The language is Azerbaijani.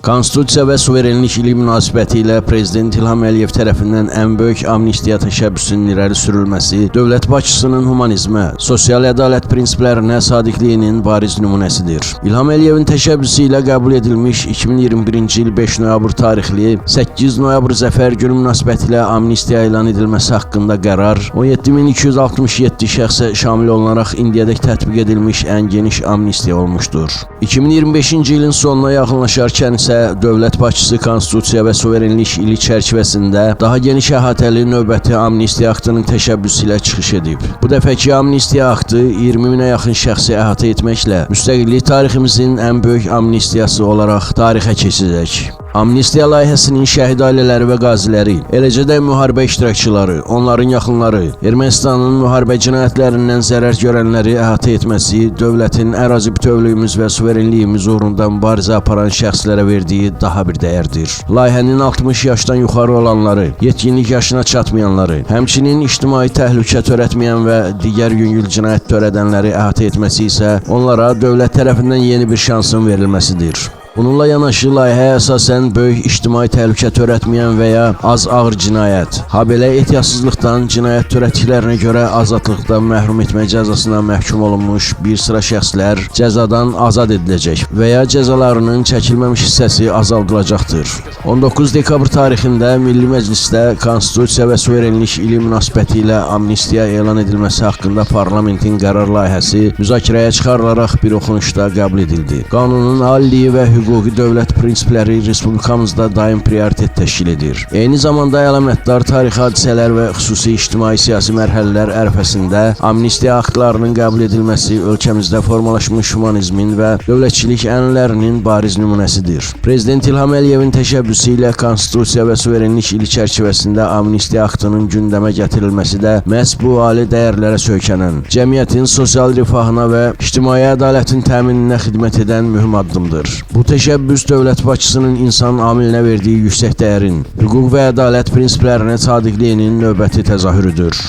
Konstitusiya və suverenlik ili münasibəti ilə Prezident İlham Əliyev tərəfindən ən böyük amnistiya təşəbbüsünün irəli sürülməsi dövlət başçısının humanizmə, sosial ədalət prinsiplərinə sadiqliyinin bariz nümunəsidir. İlham Əliyevin təşəbbüsü ilə qəbul edilmiş 2021-ci il 5 noyabr tarixli 8 noyabr Zəfər günü münasibəti ilə amnistiya elan edilməsi haqqında qərar 17.267 şəxsə şamil olunaraq indiyədək tətbiq edilmiş ən geniş amnistiya olmuşdur. 2025-ci ilin sonuna yaxınlaşarkən isə dövlət başçısı Konstitusiya və suverenlik ili çərçivəsində daha geniş əhatəli növbəti amnistiya aktının təşəbbüsü ilə çıxış edib. Bu dəfəki amnistiya aktı 20 minə yaxın şəxsi əhatə etməklə müstəqillik tariximizin ən böyük amnistiyası olaraq tarixə keçəcək. Amnistiya layihəsinin şəhid ailələri və qaziləri, eləcə də müharibə iştirakçıları, onların yaxınları, Ermənistanın müharibə cinayətlərindən zərər görənləri əhatə etməsi dövlətin ərazi bütövlüyümüz və suverenliyimiz uğrunda mübarizə aparan şəxslərə verdiyi daha bir dəyərdir. Layihənin 60 yaşdan yuxarı olanları, yetkinlik yaşına çatmayanları, həmçinin ictimai təhlükə törətməyən və digər yüngül cinayət törədənləri əhatə etməsi isə onlara dövlət tərəfindən yeni bir şansın verilməsidir. Bununla yanaşı layihə əsasən böyük ictimai təhlükə törətməyən və ya az ağır cinayət, habelə ehtiyatsızlıqdan cinayət törətdiklərinə görə azadlıqdan məhrum etmə cəzasına məhkum olunmuş bir sıra şəxslər cəzadan azad ediləcək və ya cəzalarının çəkilməmiş hissəsi azaldılacaqdır. 19 dekabr tarixində Milli Məclisdə Konstitusiya və suverenlik ili münasibəti ilə amnistiya elan edilməsi haqqında parlamentin qərar layihəsi müzakirəyə çıxarılaraq bir oxunuşda qəbul edildi. Qanunun aliliyi və hüquqi dövlət prinsipləri respublikamızda daim prioritet təşkil edir. Eyni zamanda əlamətdar tarixi hadisələr və xüsusi ictimai-siyasi mərhələlər ərəfəsində amnistiya aktlarının qəbul edilməsi ölkəmizdə formalaşmış humanizmin və dövlətçilik ənənələrinin bariz nümunəsidir. Prezident İlham Əliyevin təşəbbüsü ilə Konstitusiya və suverenlik ili çərçivəsində amnistiya aktının gündəmə gətirilməsi də məhz bu ali dəyərlərə söykənən, cəmiyyətin sosial rifahına və ictimai ədalətin təmininə xidmət edən mühüm addımdır. Bu təşəbbüs dövlət başçısının insan amilinə verdiyi yüksək dəyərin, hüquq və ədalət prinsiplərinə sadiqliyinin növbəti təzahürüdür.